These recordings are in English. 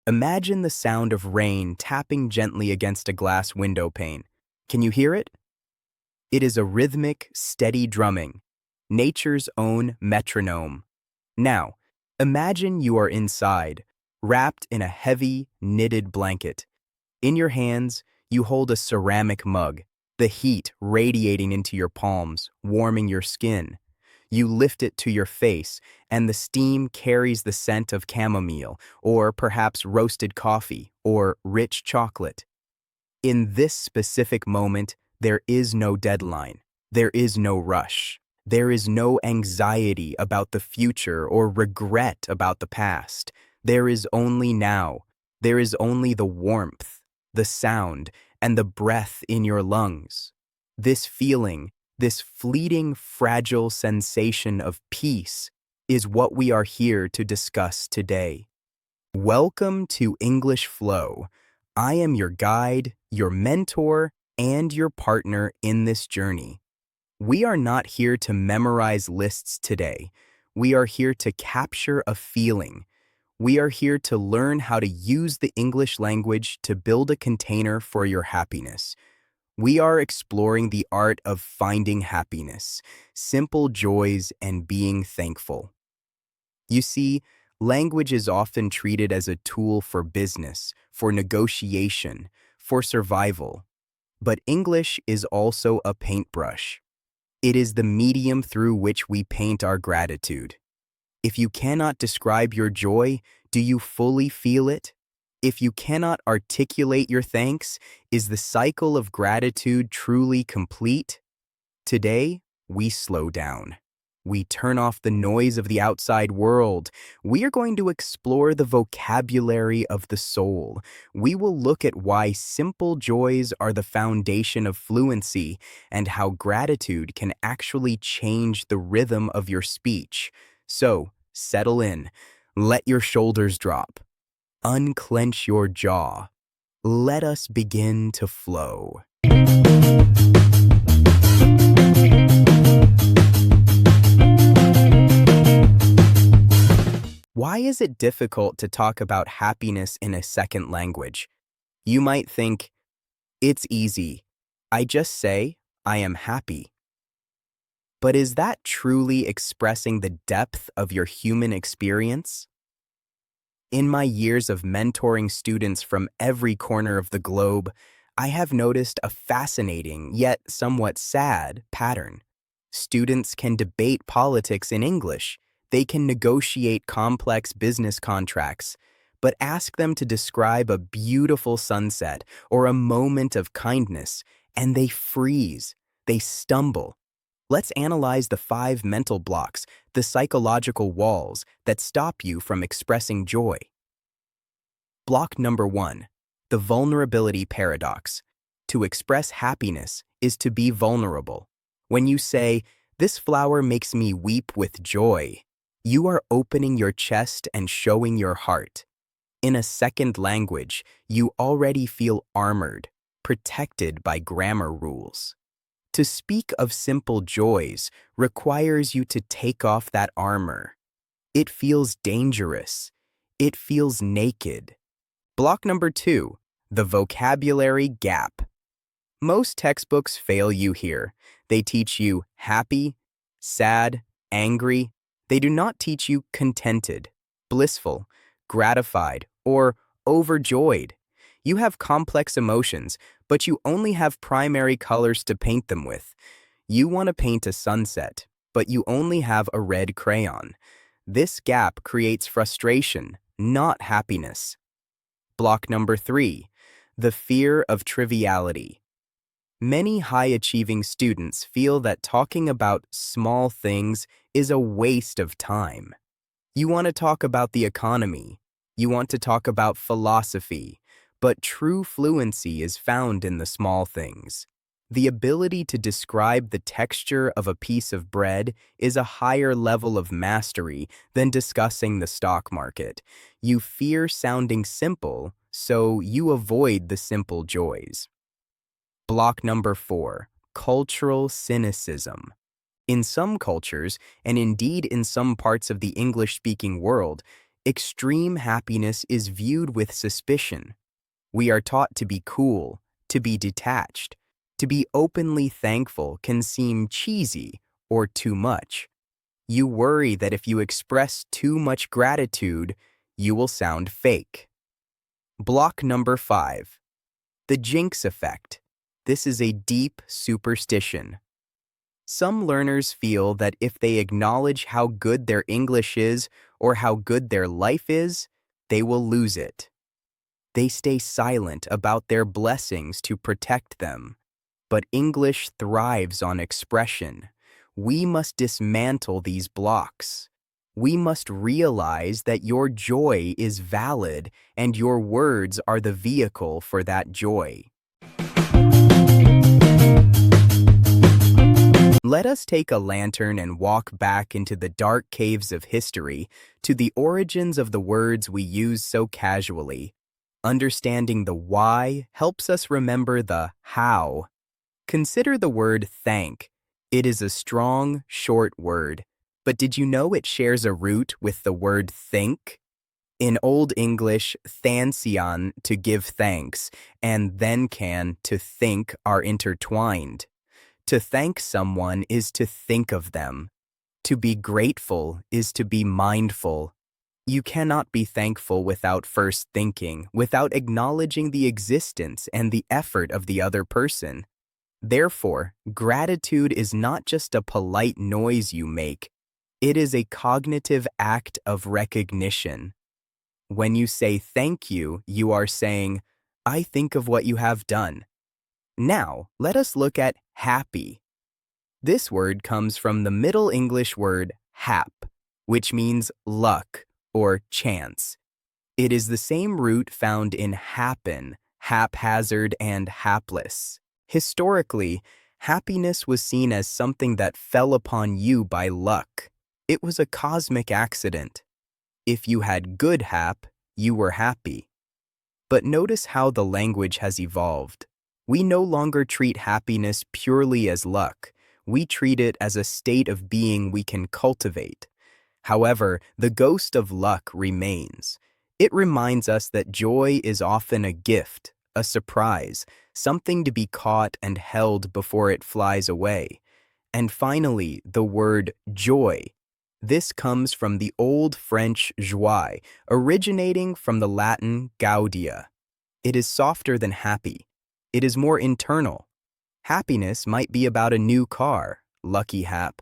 Imagine the sound of rain tapping gently against a glass window pane. Can you hear it? It is a rhythmic, steady drumming, nature's own metronome. Now, imagine you are inside, wrapped in a heavy, knitted blanket. In your hands, you hold a ceramic mug, the heat radiating into your palms, warming your skin. You lift it to your face, and the steam carries the scent of chamomile, or perhaps roasted coffee, or rich chocolate. In this specific moment, there is no deadline. There is no rush. There is no anxiety about the future or regret about the past. There is only now. There is only the warmth, the sound, and the breath in your lungs. This feeling, this fleeting, fragile sensation of peace is what we are here to discuss today. Welcome to English Flow. I am your guide, your mentor, and your partner in this journey. We are not here to memorize lists today. We are here to capture a feeling. We are here to learn how to use the English language to build a container for your happiness. We are exploring the art of finding happiness, simple joys, and being thankful. You see, language is often treated as a tool for business, for negotiation, for survival. But English is also a paintbrush. It is the medium through which we paint our gratitude. If you cannot describe your joy, do you fully feel it? If you cannot articulate your thanks, is the cycle of gratitude truly complete? Today, we slow down. We turn off the noise of the outside world. We are going to explore the vocabulary of the soul. We will look at why simple joys are the foundation of fluency and how gratitude can actually change the rhythm of your speech. So, settle in. Let your shoulders drop. Unclench your jaw. Let us begin to flow. Why is it difficult to talk about happiness in a second language? You might think, it's easy. I just say, I am happy. But is that truly expressing the depth of your human experience? In my years of mentoring students from every corner of the globe, I have noticed a fascinating, yet somewhat sad, pattern. Students can debate politics in English. They can negotiate complex business contracts, but ask them to describe a beautiful sunset or a moment of kindness, and they freeze. They stumble. Let's analyze the 5 mental blocks, the psychological walls that stop you from expressing joy. Block number 1, the vulnerability paradox. To express happiness is to be vulnerable. When you say, "This flower makes me weep with joy," you are opening your chest and showing your heart. In a second language, you already feel armored, protected by grammar rules. To speak of simple joys requires you to take off that armor. It feels dangerous. It feels naked. Block number 2, the vocabulary gap. Most textbooks fail you here. They teach you happy, sad, angry. They do not teach you contented, blissful, gratified, or overjoyed. You have complex emotions, but you only have primary colors to paint them with. You want to paint a sunset, but you only have a red crayon. This gap creates frustration, not happiness. Block number 3, the fear of triviality. Many high-achieving students feel that talking about small things is a waste of time. You want to talk about the economy. You want to talk about philosophy. But true fluency is found in the small things. The ability to describe the texture of a piece of bread is a higher level of mastery than discussing the stock market. You fear sounding simple, so you avoid the simple joys. Block number 4, cultural cynicism. In some cultures, and indeed in some parts of the English-speaking world, Extreme happiness is viewed with suspicion. We are taught to be cool, to be detached. To be openly thankful can seem cheesy or too much. You worry that if you express too much gratitude, you will sound fake. Block number 5. The jinx effect. This is a deep superstition. Some learners feel that if they acknowledge how good their English is or how good their life is, they will lose it. They stay silent about their blessings to protect them. But English thrives on expression. We must dismantle these blocks. We must realize that your joy is valid and your words are the vehicle for that joy. Let us take a lantern and walk back into the dark caves of history to the origins of the words we use so casually. Understanding the why helps us remember the how. Consider the word thank. It is a strong, short word. But did you know it shares a root with the word think? In Old English, thansian, to give thanks, and thencan, to think, are intertwined. To thank someone is to think of them. To be grateful is to be mindful. You cannot be thankful without first thinking, without acknowledging the existence and the effort of the other person. Therefore, gratitude is not just a polite noise you make. It is a cognitive act of recognition. When you say thank you, you are saying, I think of what you have done. Now, let us look at happy. This word comes from the Middle English word hap, which means luck or chance. It is the same root found in happen, haphazard, and hapless. Historically, happiness was seen as something that fell upon you by luck. It was a cosmic accident. If you had good hap, you were happy. But notice how the language has evolved. We no longer treat happiness purely as luck. We treat it as a state of being we can cultivate. However, the ghost of luck remains. It reminds us that joy is often a gift, a surprise, something to be caught and held before it flies away. And finally, the word joy. This comes from the Old French joie, originating from the Latin gaudia. It is softer than happy. It is more internal. Happiness might be about a new car, lucky hap.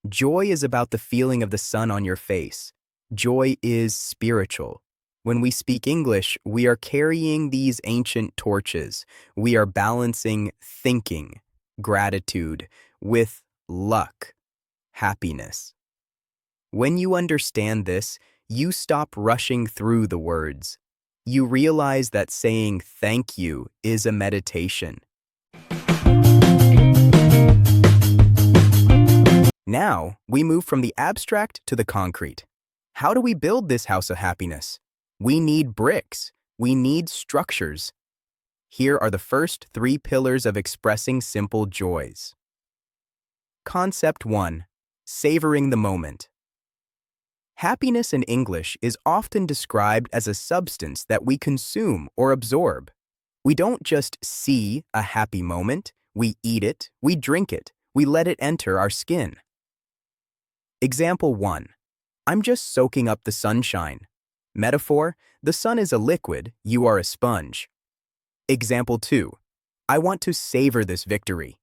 Joy is about the feeling of the sun on your face. Joy is spiritual. When we speak English, we are carrying these ancient torches. We are balancing thinking, gratitude, with luck, happiness. When you understand this, you stop rushing through the words. You realize that saying thank you is a meditation. Now, we move from the abstract to the concrete. How do we build this house of happiness? We need bricks. We need structures. Here are the first 3 pillars of expressing simple joys. Concept 1. Savoring the moment. Happiness in English is often described as a substance that we consume or absorb. We don't just see a happy moment, we eat it, we drink it, we let it enter our skin. Example 1. I'm just soaking up the sunshine. Metaphor, the sun is a liquid, you are a sponge. Example 2. I want to savor this victory.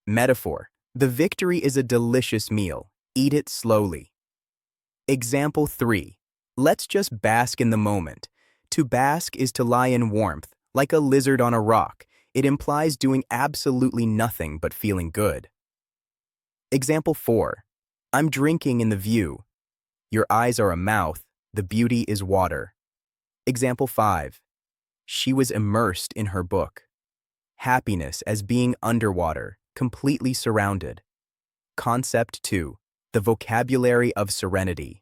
Metaphor, the victory is a delicious meal, eat it slowly. Example 3. Let's just bask in the moment. To bask is to lie in warmth, like a lizard on a rock. It implies doing absolutely nothing but feeling good. Example 4. I'm drinking in the view. Your eyes are a mouth, the beauty is water. Example 5. She was immersed in her book. Happiness as being underwater, completely surrounded. Concept 2. The vocabulary of serenity.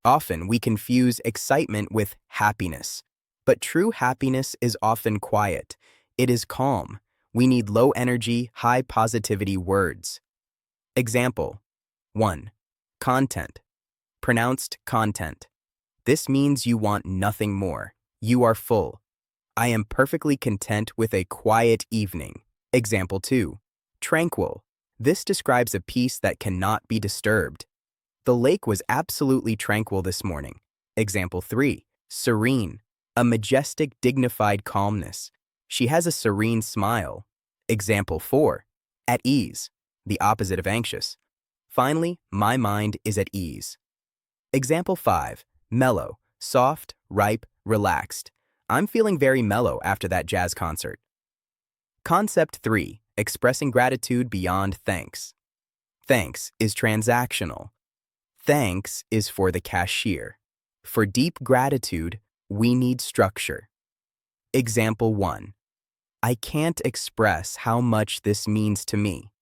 Often we confuse excitement with happiness, but true happiness is often quiet. It is calm. We need low energy, high positivity words. Example 1. Content. Pronounced content. This means you want nothing more. You are full. I am perfectly content with a quiet evening. Example 2. Tranquil. This describes a peace that cannot be disturbed. The lake was absolutely tranquil this morning. Example 3. Serene. A majestic, dignified calmness. She has a serene smile. Example 4. At ease. The opposite of anxious. Finally, my mind is at ease. Example 5. Mellow. Soft, ripe, relaxed. I'm feeling very mellow after that jazz concert. Concept 3. Expressing gratitude beyond thanks. Thanks is transactional. Thanks is for the cashier. For deep gratitude, we need structure. Example 1. I can't express how much this means to me.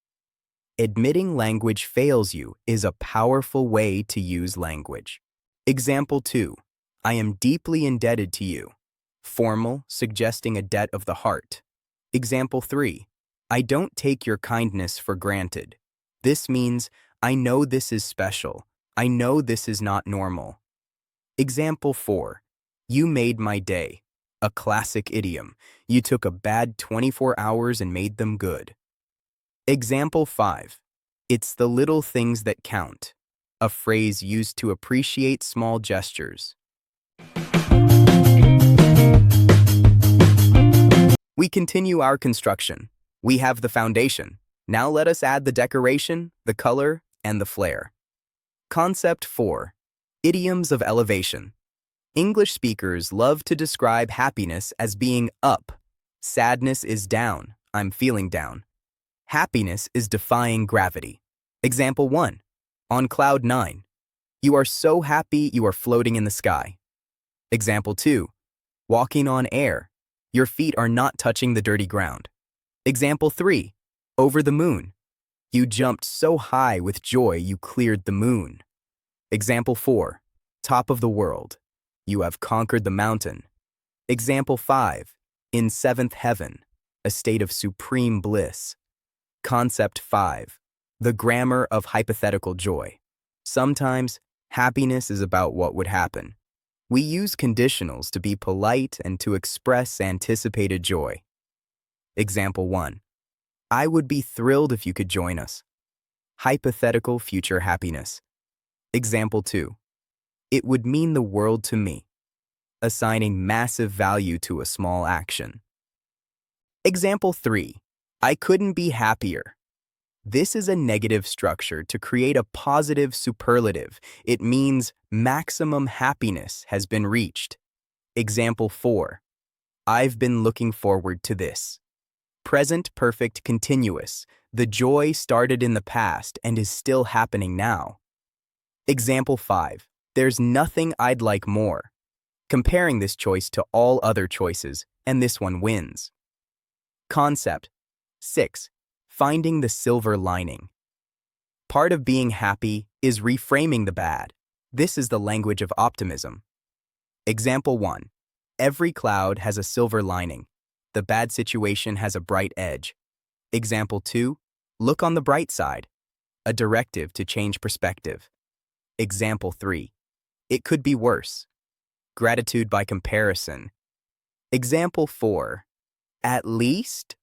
Admitting language fails you is a powerful way to use language. Example 2. I am deeply indebted to you. Formal, suggesting a debt of the heart. Example 3. I don't take your kindness for granted. This means I know this is special. I know this is not normal. Example 4. You made my day. A classic idiom. You took a bad 24 hours and made them good. Example 5. It's the little things that count. A phrase used to appreciate small gestures. We continue our construction. We have the foundation. Now let us add the decoration, the color, and the flair. Concept 4. Idioms of elevation. English speakers love to describe happiness as being up. Sadness is down. I'm feeling down. Happiness is defying gravity. Example 1. On cloud 9. You are so happy you are floating in the sky. Example 2. Walking on air. Your feet are not touching the dirty ground. Example 3. Over the moon. You jumped so high with joy you cleared the moon. Example 4. Top of the world. You have conquered the mountain. Example 5. In seventh heaven. A state of supreme bliss. Concept 5. The grammar of hypothetical joy. Sometimes, happiness is about what would happen. We use conditionals to be polite and to express anticipated joy. Example 1. I would be thrilled if you could join us. Hypothetical future happiness. Example 2. It would mean the world to me. Assigning massive value to a small action. Example 3. I couldn't be happier. This is a negative structure to create a positive superlative. It means maximum happiness has been reached. Example 4. I've been looking forward to this. Present perfect continuous. The joy started in the past and is still happening now. Example 5. There's nothing I'd like more. Comparing this choice to all other choices, and this one wins. Concept 6. Finding the silver lining. Part of being happy is reframing the bad. This is the language of optimism. Example 1. Every cloud has a silver lining. The bad situation has a bright edge. Example 2. Look on the bright side. A directive to change perspective. Example 3. It could be worse. Gratitude by comparison. Example 4. At least?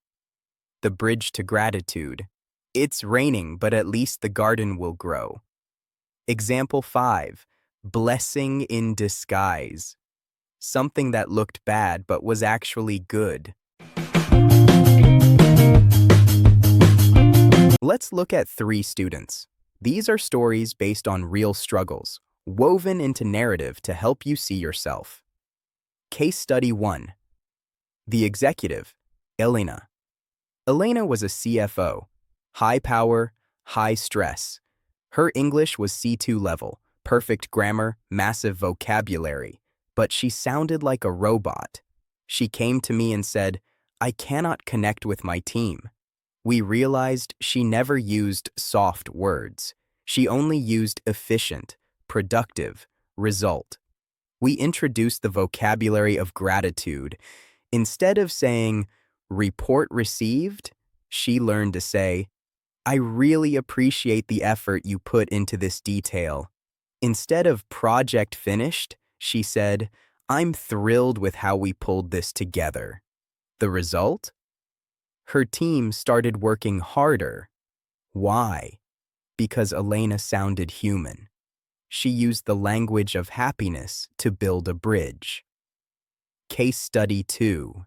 The bridge to gratitude. It's raining, but at least the garden will grow. Example 5. Blessing in disguise. Something that looked bad but was actually good. Let's look at 3 students. These are stories based on real struggles, woven into narrative to help you see yourself. Case Study 1. The executive, Elena. Elena was a CFO, high power, high stress. Her English was C2 level, perfect grammar, massive vocabulary, but she sounded like a robot. She came to me and said, I cannot connect with my team. We realized she never used soft words. She only used efficient, productive, result. We introduced the vocabulary of gratitude. Instead of saying, report received, she learned to say, I really appreciate the effort you put into this detail. Instead of project finished, She said, "I'm thrilled with how we pulled this together." The result? Her team started working harder. Why? Because Elena sounded human. She used the language of happiness to build a bridge. Case Study 2.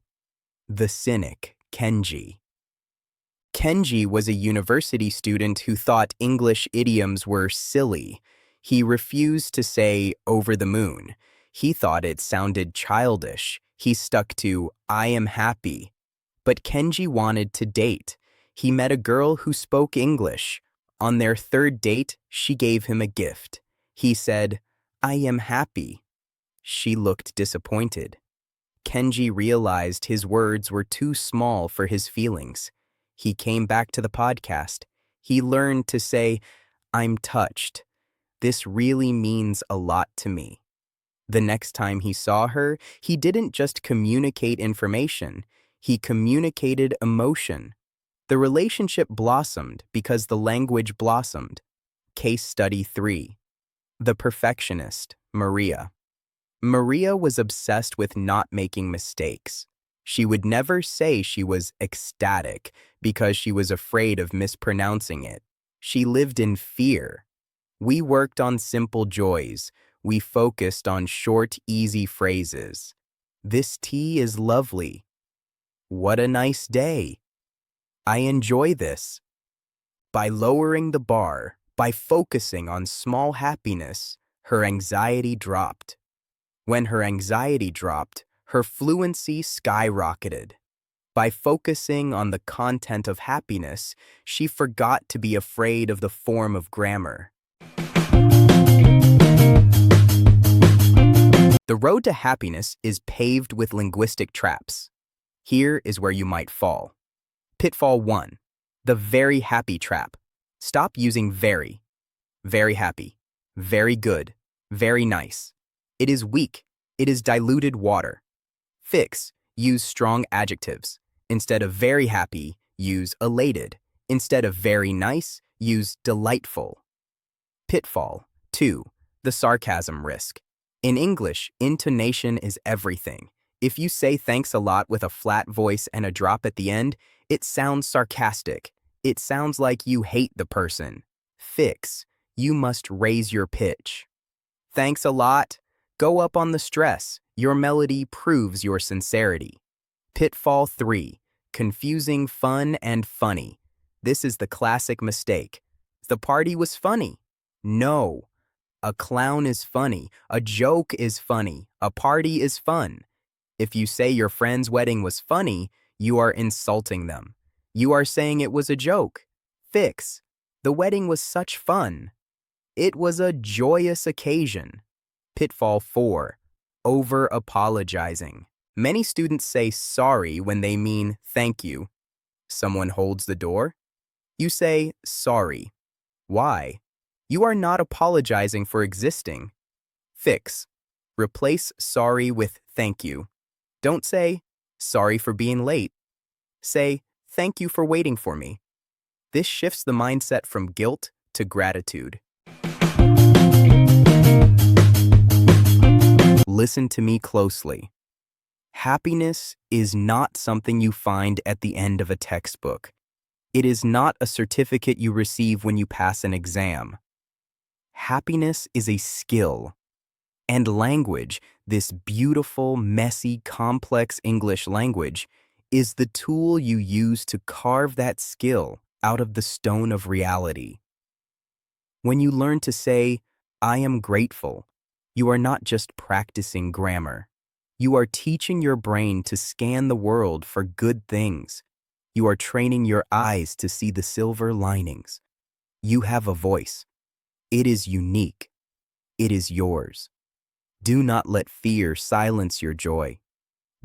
The Cynic, Kenji. Kenji was a university student who thought English idioms were silly. He refused to say "over the moon." He thought it sounded childish. He stuck to "I am happy." But Kenji wanted to date. He met a girl who spoke English. On their third date, she gave him a gift. He said, "I am happy." She looked disappointed. Kenji realized his words were too small for his feelings. He came back to the podcast. He learned to say, "I'm touched. This really means a lot to me." The next time he saw her, he didn't just communicate information, he communicated emotion. The relationship blossomed because the language blossomed. Case Study 3. The Perfectionist, Maria. Maria was obsessed with not making mistakes. She would never say she was ecstatic because she was afraid of mispronouncing it. She lived in fear. We worked on simple joys. We focused on short, easy phrases. "This tea is lovely." "What a nice day." "I enjoy this." By lowering the bar, by focusing on small happiness, her anxiety dropped. When her anxiety dropped, her fluency skyrocketed. By focusing on the content of happiness, she forgot to be afraid of the form of grammar. The road to happiness is paved with linguistic traps. Here is where you might fall. Pitfall 1. The very happy trap. Stop using very. Very happy. Very good. Very nice. It is weak. It is diluted water. Fix. Use strong adjectives. Instead of very happy, use elated. Instead of very nice, use delightful. Pitfall 2. The sarcasm risk. In English, intonation is everything. If you say thanks a lot with a flat voice and a drop at the end, it sounds sarcastic. It sounds like you hate the person. Fix. You must raise your pitch. Thanks a lot. Go up on the stress. Your melody proves your sincerity. Pitfall 3. Confusing fun and funny. This is the classic mistake. The party was funny. No. A clown is funny. A joke is funny. A party is fun. If you say your friend's wedding was funny, you are insulting them. You are saying it was a joke. Fix. The wedding was such fun. It was a joyous occasion. Pitfall 4. Over-apologizing. Many students say sorry when they mean thank you. Someone holds the door. You say sorry. Why? You are not apologizing for existing. Fix. Replace sorry with thank you. Don't say sorry for being late. Say thank you for waiting for me. This shifts the mindset from guilt to gratitude. Listen to me closely. Happiness is not something you find at the end of a textbook. It is not a certificate you receive when you pass an exam. Happiness is a skill. And language, this beautiful, messy, complex English language, is the tool you use to carve that skill out of the stone of reality. When you learn to say, "I am grateful," you are not just practicing grammar. You are teaching your brain to scan the world for good things. You are training your eyes to see the silver linings. You have a voice. It is unique. It is yours. Do not let fear silence your joy.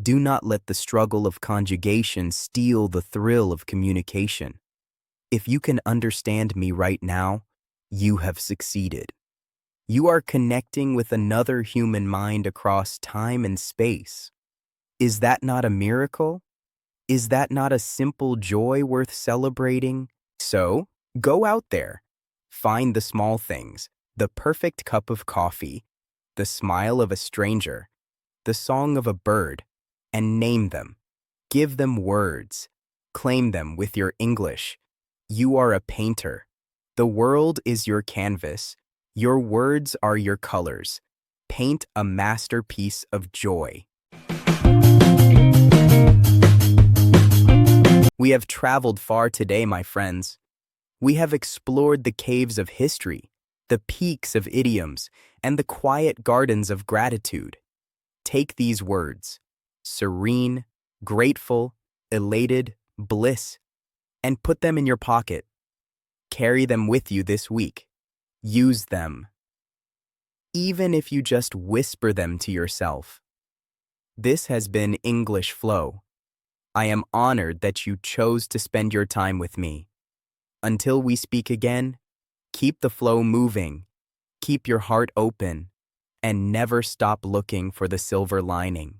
Do not let the struggle of conjugation steal the thrill of communication. If you can understand me right now, you have succeeded. You are connecting with another human mind across time and space. Is that not a miracle? Is that not a simple joy worth celebrating? So, go out there. Find the small things, the perfect cup of coffee, the smile of a stranger, the song of a bird, and name them. Give them words. Claim them with your English. You are a painter. The world is your canvas. Your words are your colors. Paint a masterpiece of joy. We have traveled far today, my friends. We have explored the caves of history, the peaks of idioms, and the quiet gardens of gratitude. Take these words, serene, grateful, elated, bliss, and put them in your pocket. Carry them with you this week. Use them. Even if you just whisper them to yourself. This has been English Flow. I am honored that you chose to spend your time with me. Until we speak again, keep the flow moving, keep your heart open, and never stop looking for the silver lining.